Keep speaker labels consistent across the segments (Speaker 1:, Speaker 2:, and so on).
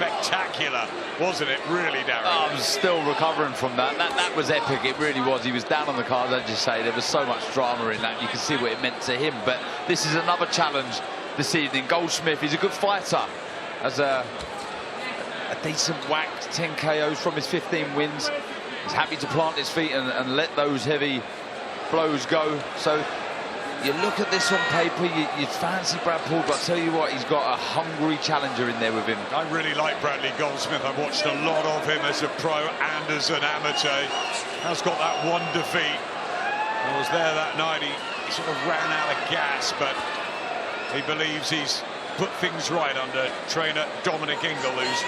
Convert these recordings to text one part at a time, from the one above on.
Speaker 1: spectacular, wasn't it, really, Darren?
Speaker 2: Oh, I'm still recovering from that. That was epic, it really was. He was down on the cards, as you say. There was so much drama in that. You can see what it meant to him. But this is another challenge this evening. Goldsmith, he's a good fighter. Has a decent whack, 10 KOs from his 15 wins. He's happy to plant his feet and let those heavy blows go. So you look at this on paper, you fancy Brad Paul, but I tell you what, he's got a hungry challenger in there with him.
Speaker 1: I really like Bradley Goldsmith. I've watched a lot of him as a pro and as an amateur. Has got that one defeat. I was there that night. He sort of ran out of gas, but he believes he's put things right under trainer Dominic Ingle, who's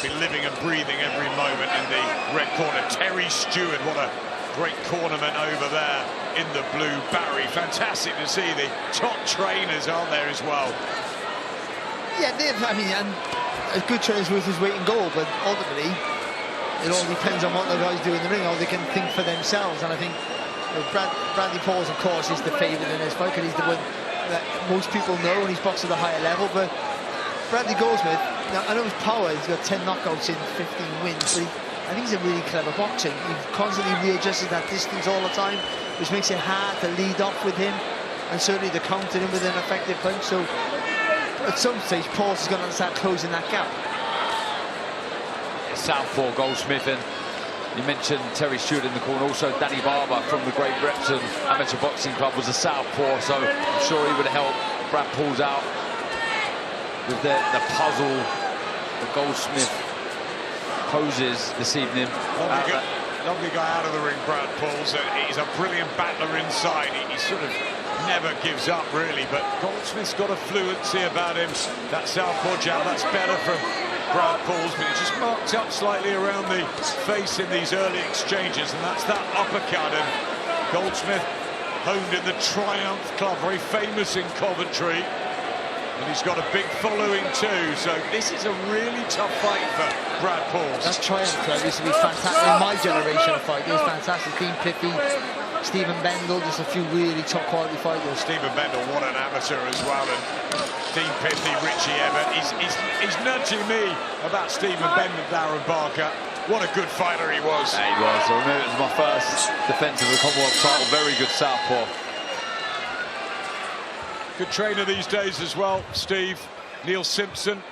Speaker 1: been living and breathing every moment in the red corner. Terry Stewart, what a great cornerman over there in the blue. Barry, fantastic to see the top trainers aren't there as well.
Speaker 3: Yeah, I mean, and a good trainer's worth his weight in gold, but ultimately it all depends on what the guys do in the ring, how they can think for themselves. And I think Bradley Pauls, of course, is the favourite in this fight because he's the one that most people know and he's boxed at a higher level. But Bradley Goldsmith, now I know his power, he's got 10 knockouts in 15 wins, but I think he's a really clever boxer. He constantly readjusts that distance all the time, which makes it hard to lead off with him, and certainly to counter him with an effective punch. So at some stage, Pauls is going to start closing that gap.
Speaker 2: Southpaw Goldsmith, and you mentioned Terry Stewart in the corner. Also, Danny Barber from the Great Repton Amateur Boxing Club was a southpaw, so I'm sure he would help Brad Pauls out with the puzzle that Goldsmith poses this evening.
Speaker 1: Lovely guy out of the ring, Brad Pauls. He's a brilliant battler inside. He sort of never gives up, really, but Goldsmith's got a fluency about him. That southpaw jab, that's better from Brad Pauls, but he just marked up slightly around the face in these early exchanges, and that's that uppercut. And Goldsmith honed in the Triumph Club, very famous in Coventry. And he's got a big following too, so this is a really tough fight for Brad Pauls.
Speaker 3: That Triumph Club used to be fantastic in my generation of fight. It was fantastic. Dean Piffy, Stephen Bendel, just a few really top quality fighters.
Speaker 1: Stephen Bendel, what an amateur as well, and Dean Piffy, Richie Everett. He's nudging me about Stephen Bendel, Darren Barker. What a good fighter he was.
Speaker 2: Yeah, he was. I remember it was my first defence of the Commonwealth title. Very good southpaw.
Speaker 1: Good trainer these days as well, Steve. Neil Simpson.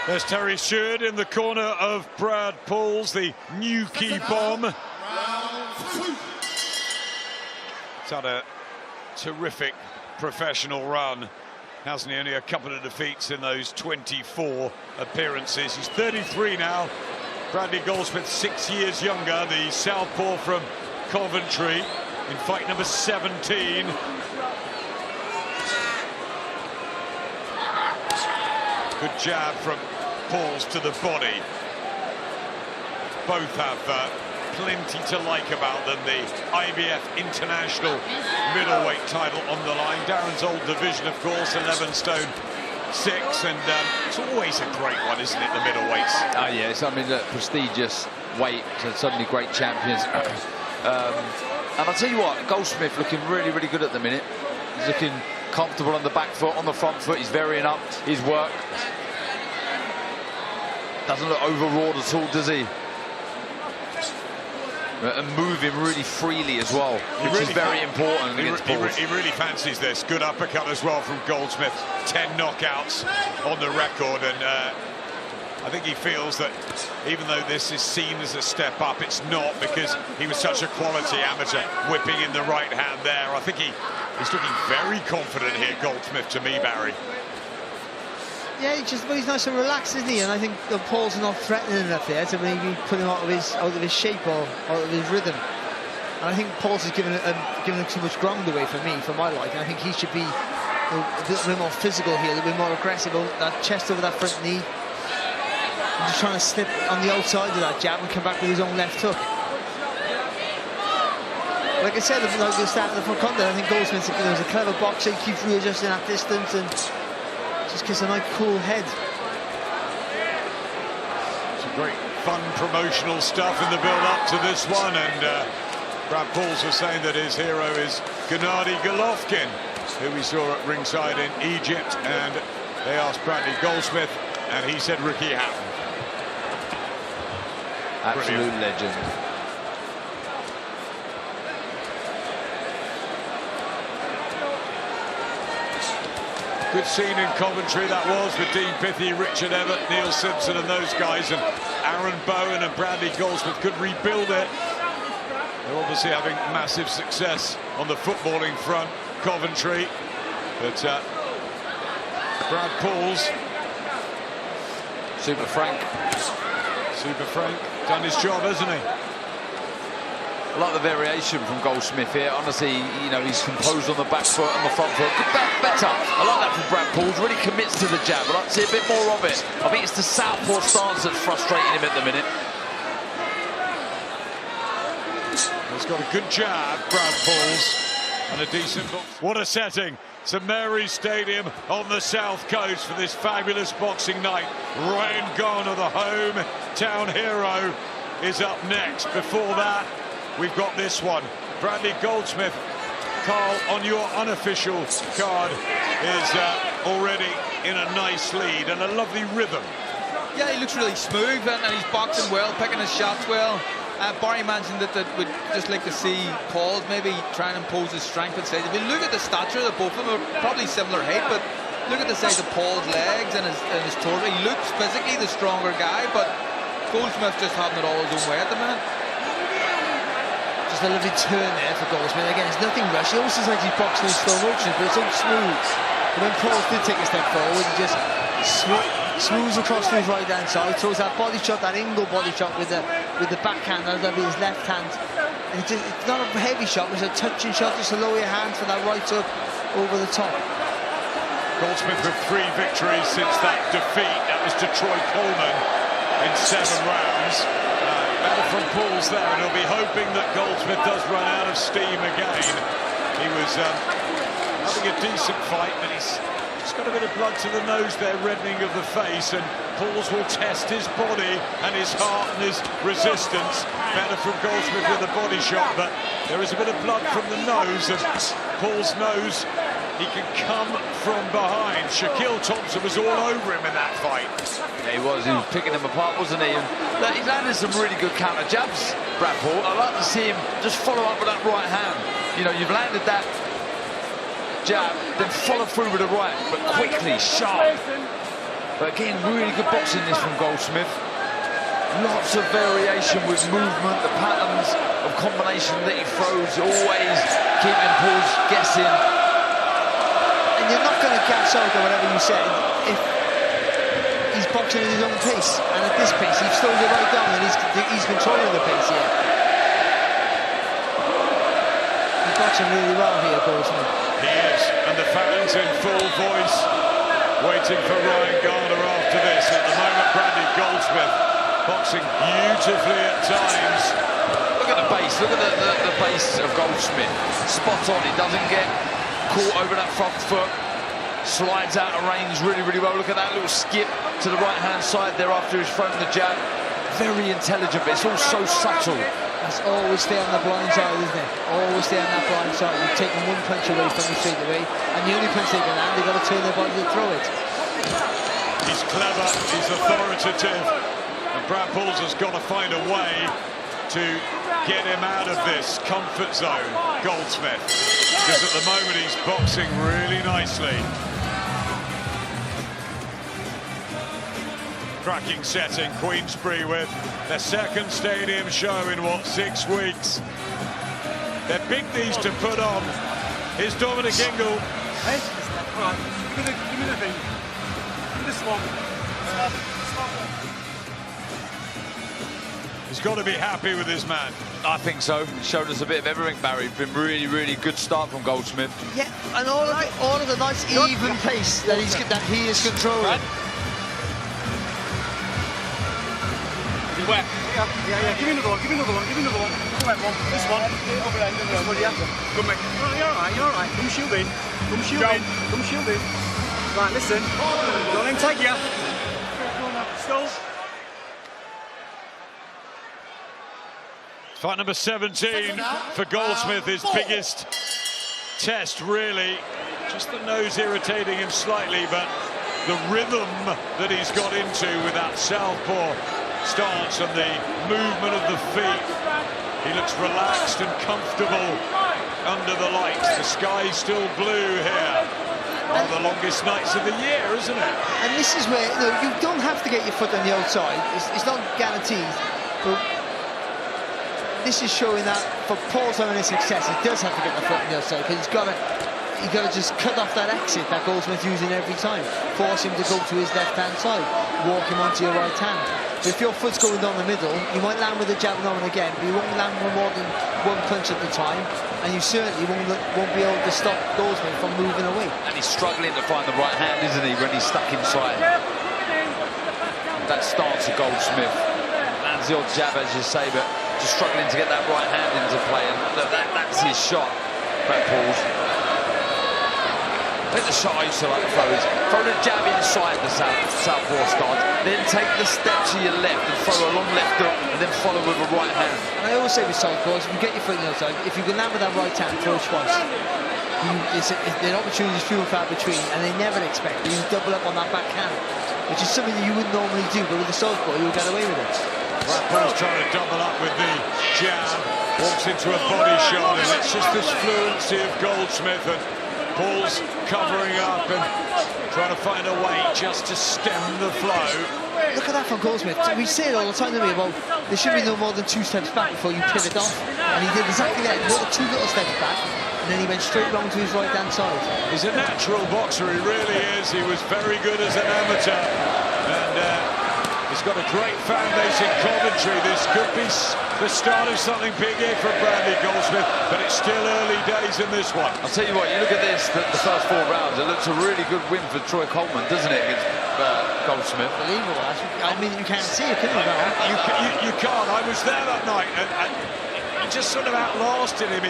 Speaker 1: There's Terry Stewart in the corner of Brad Pauls, the new key bomb. He's had a terrific professional run, hasn't he? Only a couple of defeats in those 24 appearances. He's 33 now. Bradley Goldsmith, 6 years younger, the southpaw from Coventry, in fight number 17. Good jab from Pauls to the body. Both have plenty to like about them. The IBF International middleweight title on the line. Darren's old division, of course, 11 stone 6, and it's always a great one, isn't it, the middleweights?
Speaker 2: Oh yeah, it's, I mean, look, prestigious weight, so suddenly great champions. And I'll tell you what, Goldsmith looking really, really good at the minute. He's looking comfortable on the back foot, on the front foot. He's varying up his work. Doesn't look overwrought at all, does he? And moving really freely as well, which is very important against Pauls.
Speaker 1: He really fancies this. Good uppercut as well from Goldsmith. 10 knockouts on the record, and I think he feels that even though this is seen as a step up, it's not, because he was such a quality amateur, whipping in the right hand there. I think he's looking very confident here, Goldsmith, to me, Barry.
Speaker 3: Yeah, he's nice and relaxed, isn't he? And I think Paul's not threatening enough there to maybe put him out of his shape or out of his rhythm. And I think Paul's is giving him too much ground away for my liking. I think he should be a little bit more physical here, a little bit more aggressive. That chest over that front knee. And just trying to slip on the outside of that jab and come back with his own left hook. Like I said, like the start of the front contact, I think Goldsmith is a clever boxer. He keeps readjusting that distance and just gives a nice cool head.
Speaker 1: Some great fun promotional stuff in the build-up to this one, and Brad Pauls was saying that his hero is Gennady Golovkin, who we saw at ringside in Egypt, and they asked Bradley Goldsmith, and he said Ricky Hatton.
Speaker 2: Absolute
Speaker 1: Brilliant.
Speaker 2: legend.
Speaker 1: Good scene in Coventry that was, with Dean Pithy, Richard Evett, Neil Simpson and those guys, and Aaron Bowen and Bradley Goldsmith could rebuild it. They're obviously having massive success on the footballing front, Coventry, but Brad Pauls,
Speaker 2: Super Frank,
Speaker 1: done his job, hasn't he?
Speaker 2: I like the variation from Goldsmith here. Honestly, you know, he's composed on the back foot and the front foot. Better. I like that from Brad Pauls. Really commits to the jab. I'd like to see a bit more of it. I think it's the southpaw stance that's frustrating him at the minute.
Speaker 1: He's got a good jab, Brad Pauls, and a decent box. What a setting. St Mary's Stadium on the south coast for this fabulous boxing night. Ryan Garner, the hometown hero, is up next. Before that, we've got this one. Bradley Goldsmith. Carl, on your unofficial card, is already in a nice lead and a lovely rhythm.
Speaker 4: Yeah, he looks really smooth and he's boxing well, picking his shots well. Barry mentioned that we'd just like to see Pauls maybe try and impose his strength and size. If you look at the stature of both of them, are probably similar height, but look at the size of Paul's legs and his torso. He looks physically the stronger guy, but Goldsmith just having it all his own way at the minute.
Speaker 3: Just a lovely turn there for Goldsmith. Again, it's nothing rush. It almost looks like he's boxing in slow motion, but it's so smooth. And when Pauls did take a step forward, he just smooths across to his right hand side, throws that body shot, that angle body shot with the backhand, and with his left hand. And it's not a heavy shot, it's a touching shot, just to lower your hands for that right hook over the top.
Speaker 1: Goldsmith with 3 victories since that defeat. That was to Troy Coleman in 7 rounds. Better from Pauls there, and he'll be hoping that Goldsmith does run out of steam again. He was having a decent fight, but he's just got a bit of blood to the nose there, reddening of the face, and Pauls will test his body and his heart and his resistance. Better from Goldsmith with a body shot, but there is a bit of blood from the nose, and Pauls knows he can come from behind. Shaquille Thompson was all over him in that fight.
Speaker 2: Yeah, he was picking him apart, wasn't he? And look, he's landed some really good counter jabs, Brad Paul. I'd like to see him just follow up with that right hand. You know, you've landed that jab, then follow through with the right, but quickly, sharp. But again, really good boxing this from Goldsmith. Lots of variation with movement, the patterns of combination that he throws, always keeping Pauls guessing.
Speaker 3: And you're not going to catch out or whatever you said if he's boxing at his own pace. And at this pace, he slows it right down and he's controlling the pace here. He's boxing really well here, Goldsmith.
Speaker 1: He is, and the fans in full voice waiting for Ryan Garner after this. At the moment, Bradley Goldsmith boxing beautifully at times.
Speaker 2: Look at the base, look at the base of Goldsmith. Spot on, he doesn't get caught over that front foot. Slides out of range really, really well. Look at that little skip to the right-hand side there after he's thrown the jab. Very intelligent, but it's all so subtle.
Speaker 3: That's always stay on the blind side, isn't it? Always stay on that blind side. You've taken one punch away from you straight away, and the only punch they can land, they've got to turn their body to throw it.
Speaker 1: He's clever, he's authoritative, and Brad Pauls has got to find a way to get him out of this comfort zone, Goldsmith, because at the moment he's boxing really nicely. Cracking setting, Queensbury with their second stadium show in, what, 6 weeks. They're big, these to put on. Here's Dominic Ingle.
Speaker 5: Hey, come on, give me the thing. Give me the
Speaker 1: He's got to be happy with his man.
Speaker 2: I think so. He showed us a bit of everything, Barry. Been really, really good start from Goldsmith.
Speaker 3: Yeah, and all of the nice even pace that he is controlling.
Speaker 5: Wet. Yeah. Give me another one. Give me another one. Give me another one. Wet one. This one. Over there. Good mate. You're all right. You're all right. Come shield in. Come shield in. Come shield in. Right, listen. Don't let him take you. Still.
Speaker 1: Fight number 17 for Goldsmith, his biggest test, really. Just the nose irritating him slightly, but the rhythm that he's got into with that southpaw stance and the movement of the feet. He looks relaxed and comfortable under the lights. The sky's still blue here. One of the longest nights of the year, isn't it?
Speaker 3: And this is where you don't have to get your foot on the outside. It's not guaranteed, but this is showing that for Paul's having a success, he does have to get the foot on the outside, because he's got to just cut off that exit that Goldsmith's using every time. Force him to go to his left-hand side, walk him onto your right hand. So if your foot's going down the middle, you might land with a jab now and again, but you won't land with more than one punch at the time, and you certainly won't be able to stop Goldsmith from moving away.
Speaker 2: And he's struggling to find the right hand, isn't he, when he's stuck inside. That stance of Goldsmith. Lands the odd jab, as you say, but just struggling to get that right hand into play, and that's his shot, Brad Pauls. I think the shot I used to like to throw is throw the jab inside the southpaw stance, then take the step to your left and throw a long left hook, and then follow with a right hand.
Speaker 3: And I always say with southpaws, if you get your foot on the outside, if you can land with that right hand, throw twice. The opportunity is few and far between, and they never expect you to double up on that backhand, which is something that you wouldn't normally do, but with the southpaw, you would get away with it.
Speaker 1: Brad Paul's trying to double up with the jab, walks into a body shot, and it's just this fluency of Goldsmith, and Paul's covering up and trying to find a way just to stem the flow.
Speaker 3: Look at that from Goldsmith. We say it all the time, don't we, about there should be no more than 2 steps back before you pivot off, and he did exactly that. He took 2 little steps back, and then he went straight round to his right-hand side.
Speaker 1: He's a natural boxer, he really is. He was very good as an amateur, and he's got a great fan base in Coventry. This could be the start of something big here for Bradley Goldsmith, but it's still early days in this one.
Speaker 2: I'll tell you what, you look at this, the first 4 rounds, it looks a really good win for Troy Coleman, doesn't it, against Goldsmith?
Speaker 3: Unbelievable. I mean, you can't see it, can you?
Speaker 1: You can't. I was there that night, and he just sort of outlasted him.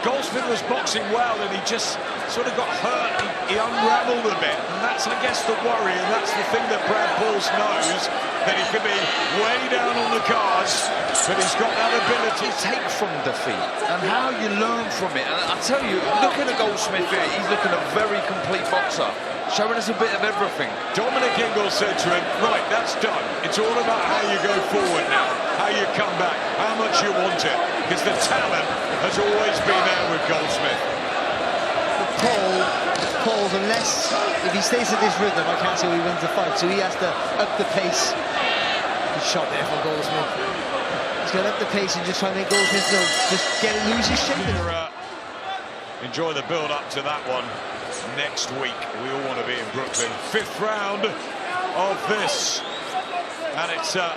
Speaker 1: Goldsmith was boxing well, and he just sort of got hurt. He unravelled a bit, and that's, I guess, the worry, and that's the thing that Brad Pauls knows, that he can be way down on the cards, but he's got that ability
Speaker 2: to take from defeat, and how you learn from it. And I tell you, looking at Goldsmith here, he's looking a very complete boxer, showing us a bit of everything.
Speaker 1: Dominic Ingle said to him, right, that's done. It's all about how you go forward now, how you come back, how much you want it, because the talent has always been there with Goldsmith.
Speaker 3: Paul's, unless, if he stays at this rhythm, I can't see how he wins the fight, so he has to up the pace. Good shot there from Goldsmith. He's got to up the pace and just try and make Goldsmith just lose his shape.
Speaker 1: Enjoy the build-up to that one next week. We all want to be in Brooklyn. 5th round of this. And it's a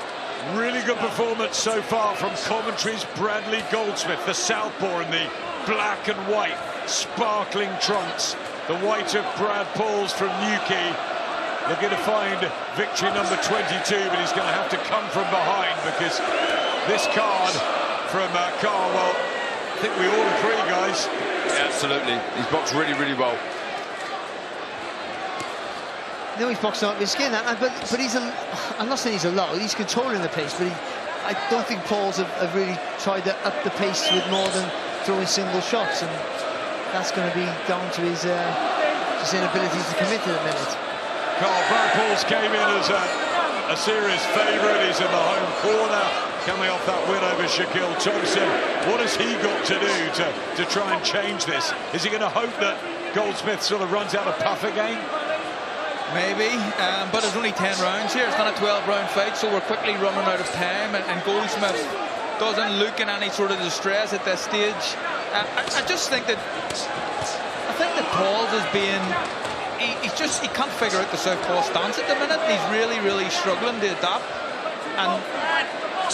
Speaker 1: really good performance so far from Coventry's Bradley Goldsmith, the southpaw in the black and white sparkling trunks. The white of Brad Pauls from Newquay, looking to find victory number 22, but he's going to have to come from behind, because this card from Carwell, I think we all agree, guys.
Speaker 2: Yeah, absolutely. He's boxed really, really well.
Speaker 3: No, he's boxing up his skin, but he's I'm not saying he's a low, he's controlling the pace, but I don't think Pauls have really tried to up the pace with more than throwing single shots, and that's going to be down to his inability to commit at the minute.
Speaker 1: Brad Pauls came in as a serious favourite. He's in the home corner, coming off that win over Shaquille Thompson. What has he got to do to try and change this? Is he going to hope that Goldsmith sort of runs out of puff again?
Speaker 4: Maybe, but it's only 10 rounds here. It's not a 12-round fight, so we're quickly running out of time, and Goldsmith doesn't look in any sort of distress at this stage. I just think that Pauls is being, he can't figure out the southpaw stance at the minute. He's really struggling to adapt. And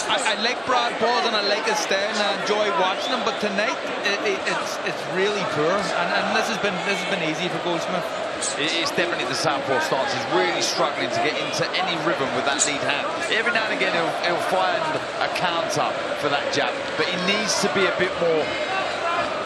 Speaker 4: I like Brad Pauls and I like his style and I enjoy watching him. But tonight it's really poor. And this has been easy for Goldsmith.
Speaker 2: It's definitely the southpaw stance. He's really struggling to get into any rhythm with that lead hand. Every now and again he'll find a counter for that jab, but he needs to be a bit more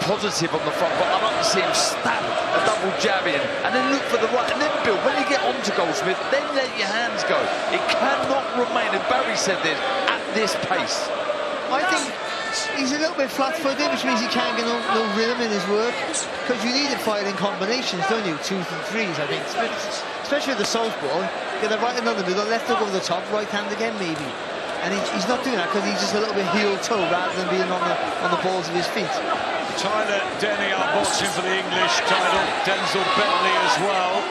Speaker 2: positive on the front. But I'd like to see him stab a double jab in and then look for the right, and then build. When you get onto Goldsmith, then let your hands go. It cannot remain, and Barry said this, at this pace.
Speaker 3: I think he's a little bit flat-footed, which means he can't get no rhythm in his work, because you need to fire in combinations, don't you? 2s and 3s, I think. Especially with the southpaw. Get the right hand on the middle, left hook over the top, right hand again, maybe. And he's not doing that because he's just a little bit heel-toe rather than being on the balls of his feet.
Speaker 1: Tyler Denny are boxing for the English title. Denzel Bentley as well.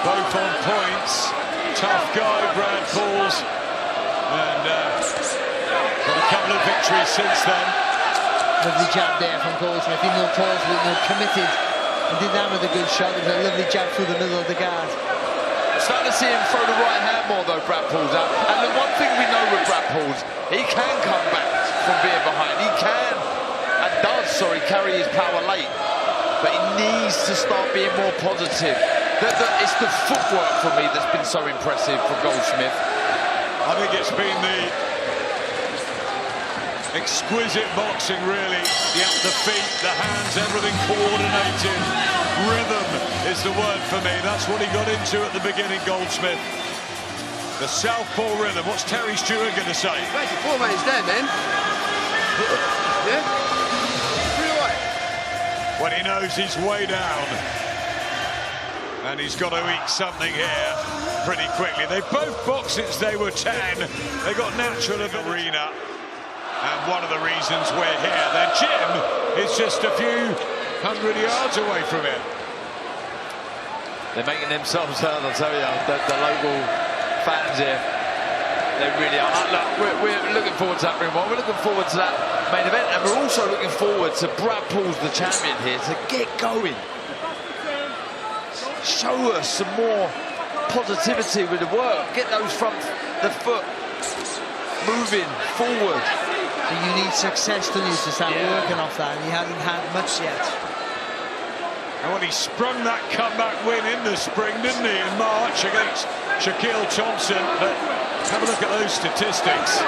Speaker 1: Both on points. Tough guy, Brad Pauls. And got a couple of victories since then.
Speaker 3: Lovely jab there from Goldsmith. Even though Pauls was committed and did that with a good shot, it was a lovely jab through the middle of the guard.
Speaker 2: Starting to see him throw the right hand more though, Brad Pauls out. And the one thing we know with Brad Pauls, he can come back from being behind. He can, and does, sorry, carry his power late. But he needs to start being more positive. It's the footwork for me that's been so impressive for Goldsmith.
Speaker 1: I think it's been the exquisite boxing, really. The feet, the hands, everything coordinated. Rhythm is the word for me. That's what he got into at the beginning, Goldsmith. The southpaw rhythm. What's Terry Stewart going to say?
Speaker 6: 24 minutes there, man. Yeah? Pretty right.
Speaker 1: When he knows he's way down. And he's got to eat something here pretty quickly. They both boxed since they were 10. They got natural of arena. And one of the reasons we're here, their gym is just a few 100 yards away from it.
Speaker 2: They're making themselves heard, I'll tell you, the local fans here. They really are. Look, we're looking forward to that ring one. We're looking forward to that main event, and we're also looking forward to Brad Pauls, the champion here, to get going. Show us some more positivity with the work. Get the foot moving forward.
Speaker 3: You need success, don't you, to start working off that, and he hasn't had much yet.
Speaker 1: And when he sprung that comeback win in the spring, didn't he, in March against Shaquille Thompson. But have a look at those statistics.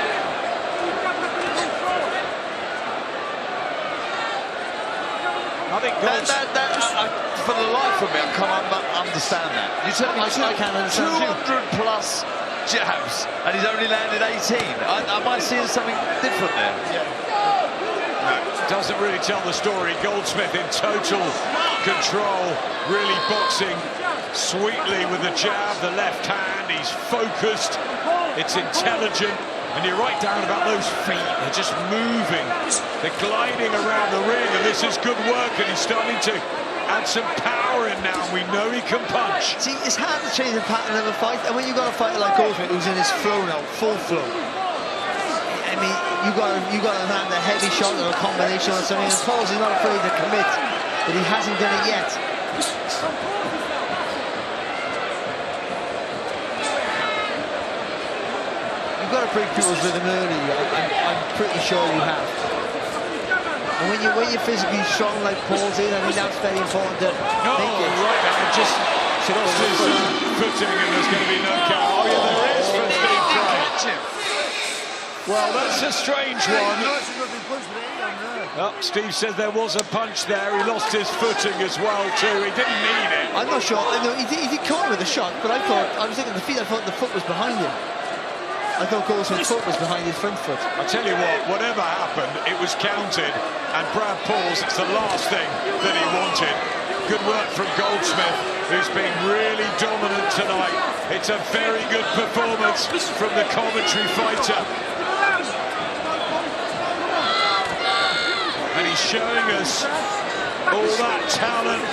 Speaker 1: I think
Speaker 2: for the life of me, I can't understand that. You tell me,
Speaker 3: I can't understand
Speaker 2: 200 plus jabs, and he's only landed 18. Am I seeing something different there?
Speaker 1: No, doesn't really tell the story. Goldsmith in total control, really boxing sweetly with the jab, the left hand. He's focused, it's intelligent, and you're right down about those feet. They're just moving, they're gliding around the ring, and this is good work, and he's starting to add some power in now, and we know he can punch.
Speaker 3: See, it's hard to change the pattern of a fight, and when you've got a fighter like Goldsmith who's in his flow now, full flow, I mean, you got to land a heavy shot or a combination or something, and Pauls is not afraid to commit, but he hasn't done it yet. You've got to break people's rhythm early, I'm pretty sure you have. And when you're physically strong like Pauls is, I think that's very important to make it.
Speaker 1: Right now, just lost his footing, and there's going to be no count. Oh yeah, there is for Steve Craig. Well, that's a strange one. Oh, Steve says there was a punch there. He lost his footing as well too. He didn't need it.
Speaker 3: I'm not sure. I know he did come with a shot, but I was looking at the feet. I thought the foot was behind him. I thought Goldsmith's foot was behind his front foot.
Speaker 1: I tell you what, whatever happened, it was counted, and Brad Pauls, it's the last thing that he wanted. Good work from Goldsmith, who's been really dominant tonight. It's a very good performance from the commentary fighter. And he's showing us all that talent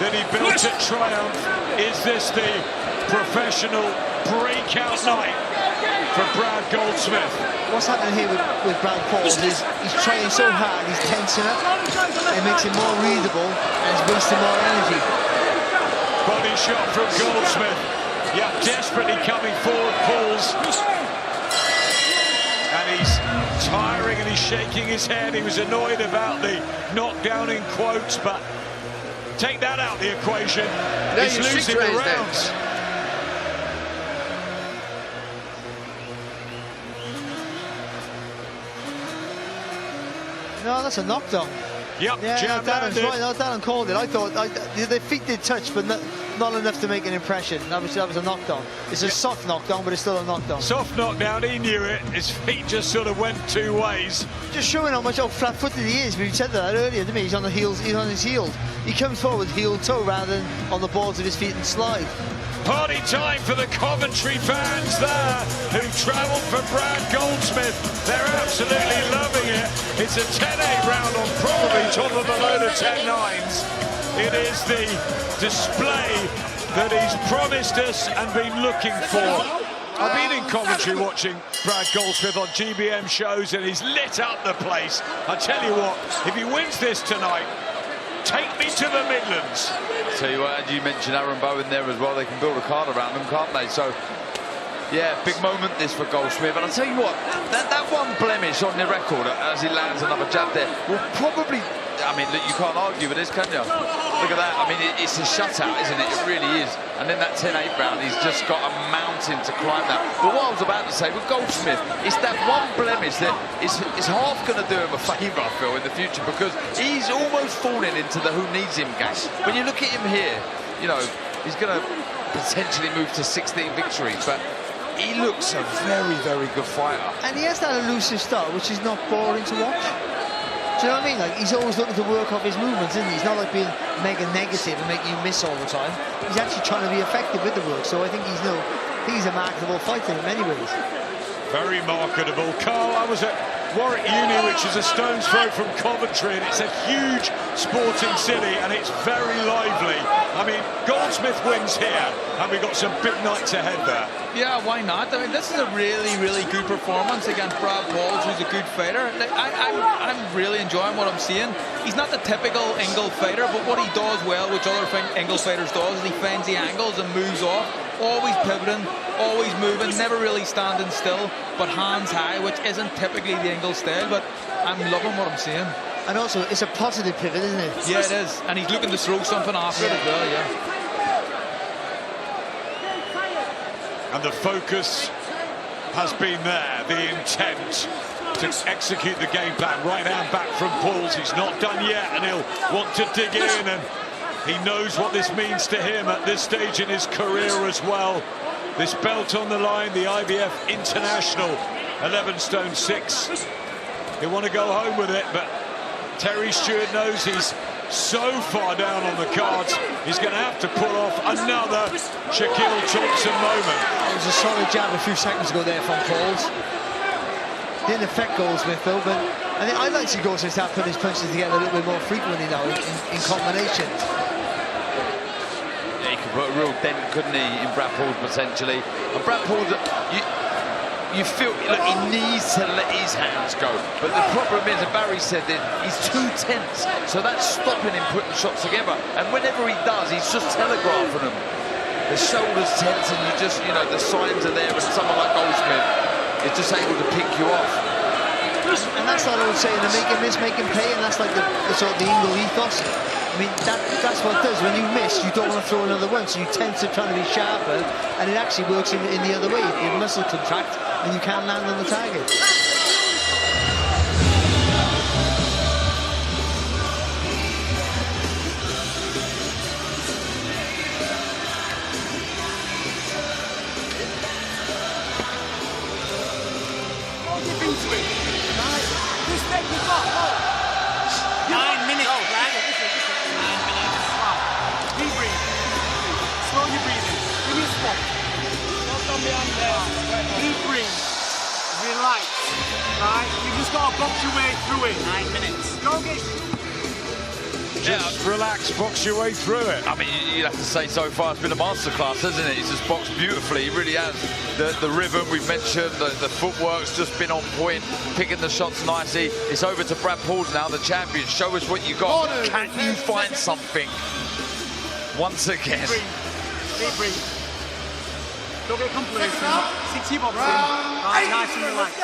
Speaker 1: that he built at Triumph. Is this the professional breakout night for Brad Goldsmith?
Speaker 3: What's happening here with Brad Pauls is he's trying so hard, he's tensing up, it makes him more readable and he's wasting more energy.
Speaker 1: Body Brilliant shot from Goldsmith. Yeah, desperately coming forward, pulls. And he's tiring and he's shaking his head. He was annoyed about the knockdown in quotes, but take that out the equation.
Speaker 6: No,
Speaker 1: He's losing the rounds.
Speaker 3: No, that's a knockdown.
Speaker 1: Yep,
Speaker 3: Yeah,
Speaker 1: jab
Speaker 3: Darren's
Speaker 1: landed.
Speaker 3: right. No, Darren called it. I thought the feet did touch, but not enough to make an impression. That was a knockdown. It's a soft knockdown, but it's still a knockdown.
Speaker 1: Soft knockdown, he knew it. His feet just sort of went two ways.
Speaker 3: Just showing how flat-footed he is. We said that earlier, didn't we? He's on the heels. He's on his heels. He comes forward heel toe rather than on the balls of his feet and slide.
Speaker 1: Party time for the Coventry fans there who travelled for Brad Goldsmith. They're absolutely loving it. It's a 10-8 round on probably top of a load of 10-9s. It is the display that he's promised us and been looking for. I've been in Coventry watching Brad Goldsmith on GBM shows and he's lit up the place. I tell you what, if he wins this tonight, take me to the Midlands.
Speaker 2: Tell you what, and you mentioned Aaron Bowen there as well. They can build a card around them, can't they? So, yeah, big moment this for Goldsmith. And I'll tell you what, that one blemish on the record as he lands another jab there will probably, I mean, look, you can't argue with this, can you? Look at that. I mean, it's a shutout, isn't it? It really is. And then that 10-8 round, he's just got a mountain to climb now. But what I was about to say with Goldsmith, it's that one blemish that is half going to do him a favour, I feel, in the future, because he's almost falling into the who needs him gang. When you look at him here, you know, he's going to potentially move to 16 victories, but he looks a very, very good fighter.
Speaker 3: And he has that elusive style, which is not boring to watch. Do you know what I mean? Like, he's always looking to work off his movements, isn't he? He's not like being mega negative and making you miss all the time. He's actually trying to be effective with the work. So I think he's a marketable fighter in many ways.
Speaker 1: Very marketable. Carl, I was at Warwick Uni, which is a stone's throw from Coventry, and it's a huge sporting city, and it's very lively. I mean, Goldsmith wins here, and we've got some big nights ahead there.
Speaker 4: Yeah, why not? I mean, this is a really, really good performance against Brad Pauls, who's a good fighter. I'm really enjoying what I'm seeing. He's not the typical angle fighter, but what he does well, which other angle fighters does, is he finds the angles and moves off. Always pivoting, always moving, never really standing still, but hands high, which isn't typically the angle style, but I'm loving what I'm seeing.
Speaker 3: And also, it's a positive pivot, isn't it?
Speaker 4: Yeah, it is. And he's looking to throw something after it as well, yeah.
Speaker 1: And the focus has been there, the intent to execute the game plan. Right hand back from Pauls. He's not done yet, and he'll want to dig in, and he knows what this means to him at this stage in his career as well. This belt on the line, the IBF International, 11 stone 6. He'll want to go home with it, but Terry Stewart knows he's so far down on the cards, he's going to have to pull off another Shaquille Thompson moment.
Speaker 3: It was a solid jab a few seconds ago there from Pauls. Didn't affect Goldsmith though, but I think I'd like to see Goldsmith start putting his punches together a little bit more frequently now in combination.
Speaker 2: Yeah, he could put a real dent, couldn't he, in Brad Pauls potentially. And Brad Pauls, you feel like he needs to let his hands go, but the problem is, and Barry said that he's too tense, so that's stopping him putting shots together. And whenever he does, he's just telegraphing them. The shoulders tense, and the signs are there, and someone like Goldsmith is just able to pick you off.
Speaker 3: And that's that old saying, to make him miss, make him pay, and that's like the sort of the Ingle ethos. I mean, that's what it does. When you miss, you don't want to throw another one, so you tend to try to be sharper, and it actually works in the other way. Your muscle contract, and you can't land on the target.
Speaker 5: Just make me go. 9 minutes, right? 9 minutes. Deep breathe. Slow your breathing. Give me a spot. Deep breathe. Relax. Right? You just got to box your way through it. 9 minutes. Don't get...
Speaker 1: Just relax, box your way through it.
Speaker 2: I mean, you'd have to say so far it's been a masterclass, hasn't it? He's just boxed beautifully, he really has. The rhythm we've mentioned, the footwork's just been on point, picking the shots nicely. It's over to Brad Pauls now, the champion. Show us what you got. Can you find something? Once again.
Speaker 5: Deep breathe. Don't get complacent. 60 boxing. Right, nice and relaxed.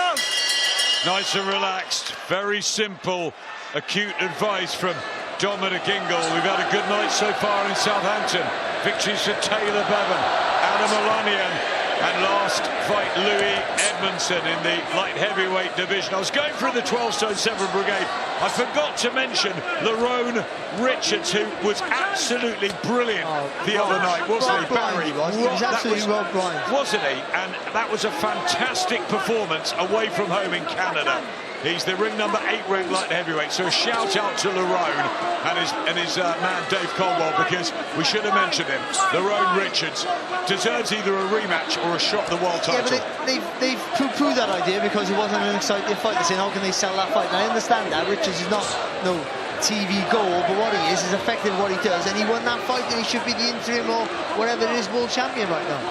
Speaker 1: Nice and relaxed. Very simple, acute advice from Dominic Ingle. We've had a good night so far in Southampton. Victories for Taylor Bevan, Adam Olanian, and last fight, Louis Edmondson in the light heavyweight division. I was going through the 12-stone 7 brigade. I forgot to mention Lerone Richards, who was absolutely brilliant the other night, wasn't he, Barry?
Speaker 3: He was absolutely well blind.
Speaker 1: Wasn't he? And that was a fantastic performance away from home in Canada. He's the ring number 8 ranked light heavyweight, so a shout out to Lerone and his man Dave Colwell, because we should have mentioned him. Lerone Richards deserves either a rematch or a shot at the world title.
Speaker 3: Yeah, but they've poo-pooed that idea because it wasn't an exciting fight. They're saying, how can they sell that fight? And I understand that. Richards is not no TV gold, but what he is effective at what he does, and he won that fight, and he should be the interim or whatever it is world champion right now.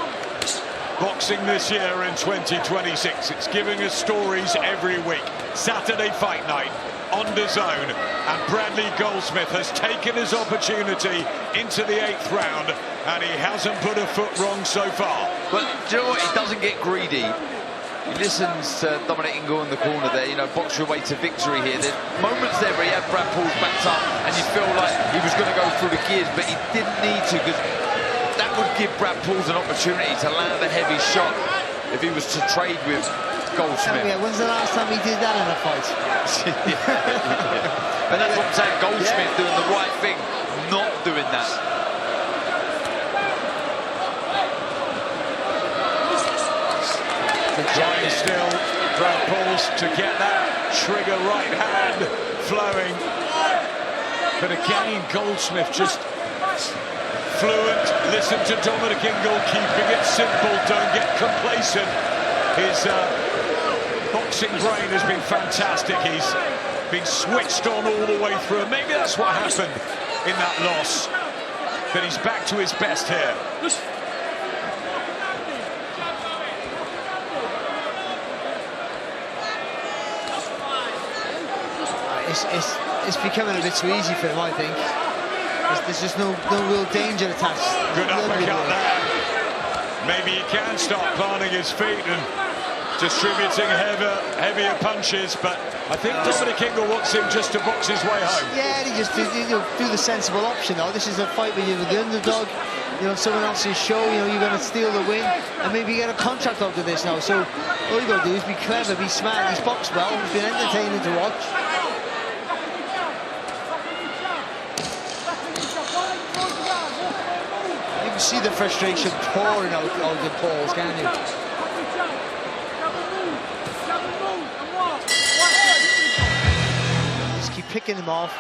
Speaker 1: Boxing this year in 2026, it's giving us stories every week. Saturday fight night on DAZN, and Bradley Goldsmith has taken his opportunity into the 8th round, and he hasn't put a foot wrong so far.
Speaker 2: But do you know what? He doesn't get greedy. He listens to Dominic Ingle in the corner there, you know, box your way to victory here. There's moments there where he had Brad Paul's backed up, and you feel like he was going to go through the gears, but he didn't need to, because that would give Brad Pauls an opportunity to land a heavy shot if he was to trade with Goldsmith.
Speaker 3: Yeah, when's the last time he did that in a fight?
Speaker 2: But that's what I'm saying, Goldsmith doing the right thing, not doing that.
Speaker 1: Trying still, Brad Pauls to get that trigger right hand flowing. But again, Goldsmith just fluent. Listen to Dominic Ingle, keeping it simple, don't get complacent. His boxing brain has been fantastic. He's been switched on all the way through, and maybe that's what happened in that loss, but he's back to his best here.
Speaker 3: It's becoming a bit too easy for him, I think. There's just no real danger attached.
Speaker 1: Good uppercut there. Maybe he can start planting his feet and distributing heavier punches, but I think Dominic Ingle wants him just to box his way home.
Speaker 3: Yeah, he just do the sensible option, though. This is a fight where you're the underdog, you know, someone else's show, you know, you're going to steal the win, and maybe you get a contract after this now. So all you got to do is be clever, be smart. He's boxed well, he's been entertaining to watch. You see the frustration pouring out of the Pauls, can't you? Just keep picking him off,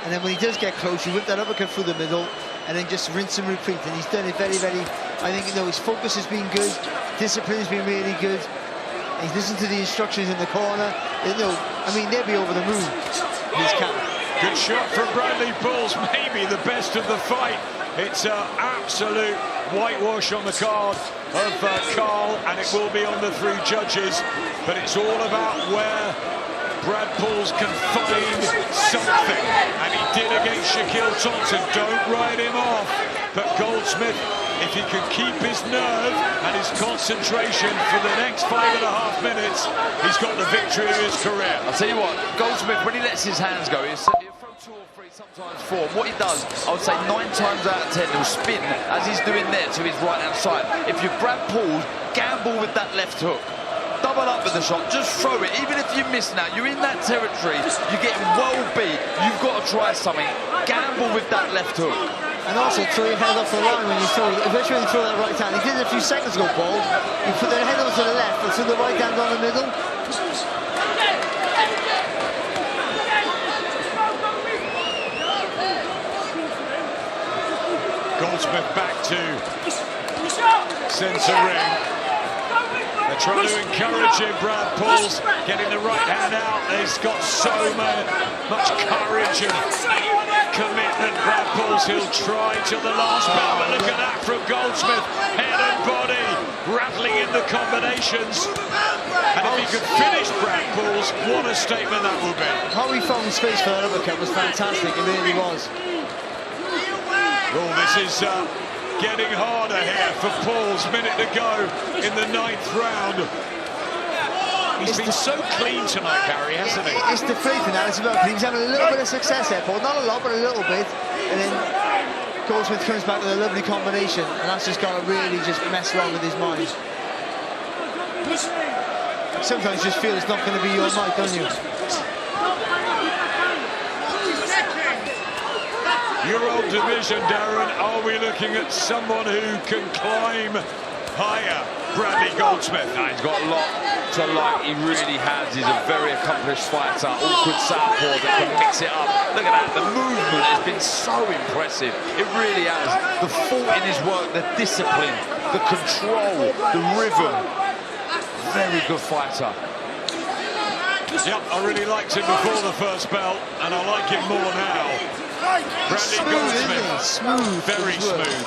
Speaker 3: and then when he does get close, you whip that uppercut through the middle, and then just rinse and repeat. And he's done it very, very. I think, you know, his focus has been good, discipline has been really good. He's listened to the instructions in the corner. You know, I mean, they'll be over the moon. His camp.
Speaker 1: Good shot from Bradley Pauls, maybe the best of the fight. It's an absolute whitewash on the card of Carl, and it will be on the 3 judges. But it's all about where Brad Pauls can find something, and he did against Shaquille Thompson. Don't write him off. But Goldsmith, if he can keep his nerve and his concentration for the next 5.5 minutes, he's got the victory of his career.
Speaker 2: I'll tell you what, Goldsmith, when he lets his hands go, he'll throw 2 or 3, sometimes 4. What he does, I would say 9 times out of 10, he'll spin as he's doing there to his right-hand side. If you're Brad Pauls, gamble with that left hook. Double up with the shot, just throw it. Even if you miss now, you're in that territory, you're getting well beat, you've got to try something. Gamble with that left hook.
Speaker 3: And also throw your head off the line when you throw, especially when you throw that right hand. He did it a few seconds ago, Paul. You put the head over to the left and threw the right hand on the middle.
Speaker 1: Goldsmith back to centre ring. They're trying to encourage him, Brad Pauls, getting the right hand out. He's got so much courage and commitment. Brad Pauls, he'll try till the last bit, but look at that from Goldsmith. Head and body, rattling in the combinations. And if he could finish Brad Pauls, what a statement that would be.
Speaker 3: How he found space for that uppercut was fantastic, it really was.
Speaker 1: Oh, this is getting harder here for Pauls. Minute to go in the 9th round. He's been so clean tonight, Gary, hasn't he?
Speaker 3: It's deflating that as well. He was having a little bit of success there, Paul. Not a lot, but a little bit. And then Goldsmith comes back with a lovely combination, and that's just got to really just mess around with his mind. Sometimes you just feel it's not going to be your night, don't you?
Speaker 1: Your old division, Darren, are we looking at someone who can climb higher? Bradley Goldsmith.
Speaker 2: He's got a lot to like, he really has. He's a very accomplished fighter, awkward southpaw that can mix it up. Look at that, the movement has been so impressive. It really has. The thought in his work, the discipline, the control, the rhythm. Very good fighter.
Speaker 1: Yep, I really liked him before the first belt, and I like him more now. Bradley Goldsmith,
Speaker 3: smooth,
Speaker 1: very smooth.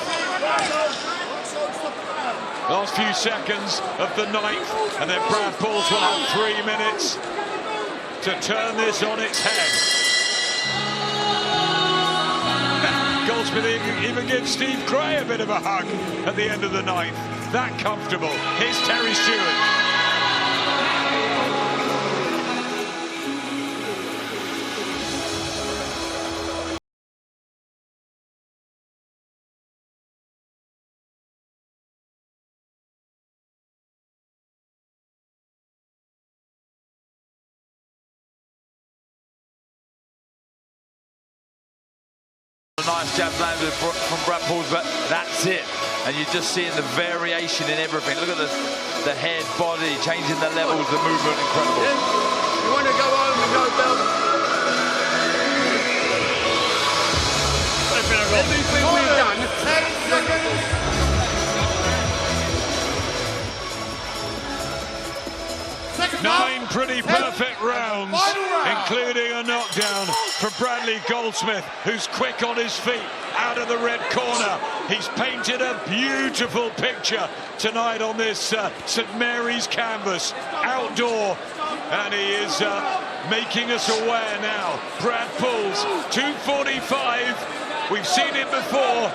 Speaker 1: Last few seconds of the 9th, and then Brad Pauls will have 3 minutes to turn this on its head. Goldsmith even gives Steve Gray a bit of a hug at the end of the 9th. That comfortable. Here's Terry Stewart.
Speaker 2: Nice jab landed from Brad Pauls, but that's it. And you're just seeing the variation in everything. Look at the head, body, changing the levels, the movement, incredible.
Speaker 6: Yeah. You want to go home and go belt? Everything we've done. 10 seconds.
Speaker 1: 9 pretty perfect rounds, including a knockdown for Bradley Goldsmith, who's quick on his feet, out of the red corner. He's painted a beautiful picture tonight on this St Mary's canvas, outdoor, and he is making us aware now. Brad Pauls, 245, we've seen it before.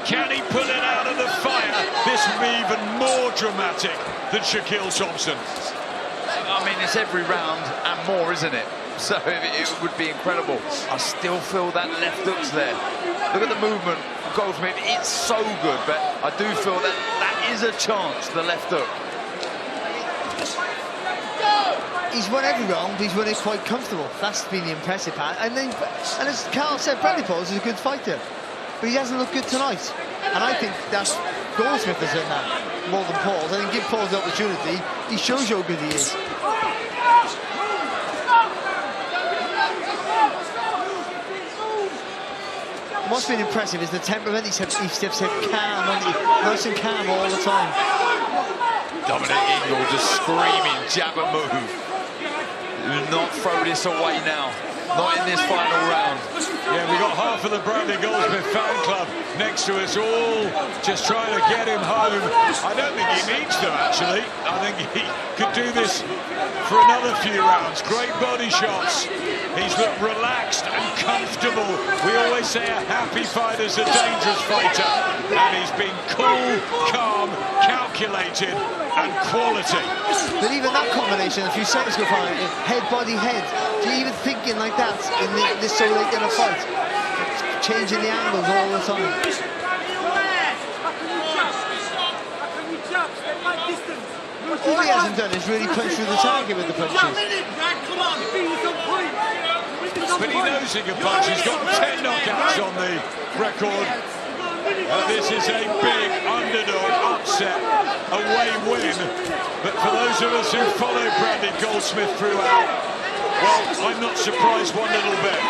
Speaker 1: Can he pull it out of the fire? This will be even more dramatic than Shaquille Thompson.
Speaker 2: I mean, it's every round and more, isn't it? So it would be incredible. I still feel that left hook's there. Look at the movement of Goldsmith. It's so good, but I do feel that that is a chance, the left hook.
Speaker 3: He's won every round, but he's won it quite comfortable. That's been the impressive part. And as Carl said, Bradley Pauls is a good fighter, but he hasn't looked good tonight. And I think that's Goldsmith has done that more than Pauls. I think give Pauls the opportunity. He shows you how good he is. What's been impressive is the temperament. He's kept calm, nice and calm all the time.
Speaker 2: Dominic Ingle just screaming, jab and move. Do not throw this away now. Not in this final round.
Speaker 1: Yeah, we got half of the Bradley Goldsmith fan club next to us, all just trying to get him home. I don't think he needs to, actually. I think he could do this for another few rounds. Great body shots. He's looked relaxed and comfortable. We always say a happy fighter's a dangerous fighter. And he's been cool, calm, calculated, and quality.
Speaker 3: But even that combination, a few seconds ago, head, body, head. Do you even thinking like that in this so late in a fight? Changing the angles all the time. All he hasn't done is really punch through the target with the punches.
Speaker 1: But he knows he can punch. He's got 10 knockouts on the record. This is a big underdog upset, away win. But for those of us who follow Bradley Goldsmith throughout, well, I'm not surprised one little bit.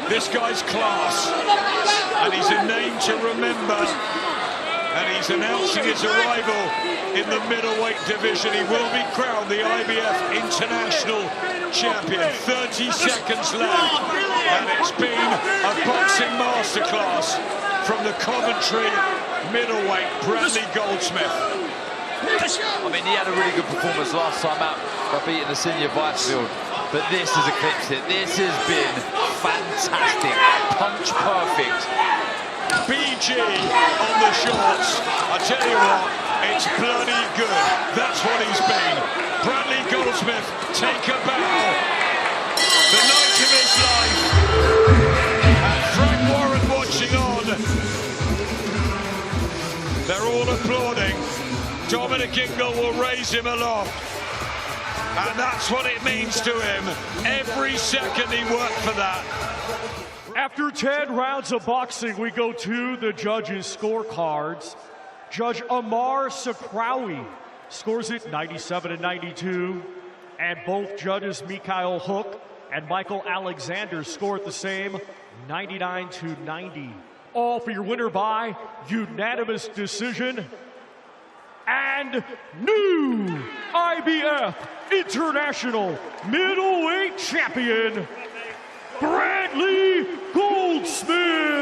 Speaker 1: This guy's class, and he's a name to remember. And he's announcing his arrival in the middleweight division. He will be crowned the IBF International Champion. 30 seconds left, and it's been a boxing masterclass from the Coventry middleweight Bradley Goldsmith.
Speaker 2: I mean, he had a really good performance last time out by beating the senior Vicefield, but this has eclipsed it. This has been fantastic, punch perfect.
Speaker 1: BG on the shorts. I tell you what, it's bloody good. That's what he's been. Bradley Goldsmith, take a bow. The night of his life. And Frank Warren watching on. They're all applauding. Dominic Ingle will raise him aloft. And that's what it means to him. Every second he worked for that.
Speaker 7: After 10 rounds of boxing, we go to the judges' scorecards. Judge Amar Sakrawi scores it 97-92. And both judges, Mikhail Hook and Michael Alexander, score it the same, 99-90. All for your winner by unanimous decision. And new IBF International Middleweight Champion, Bradley Goldsmith.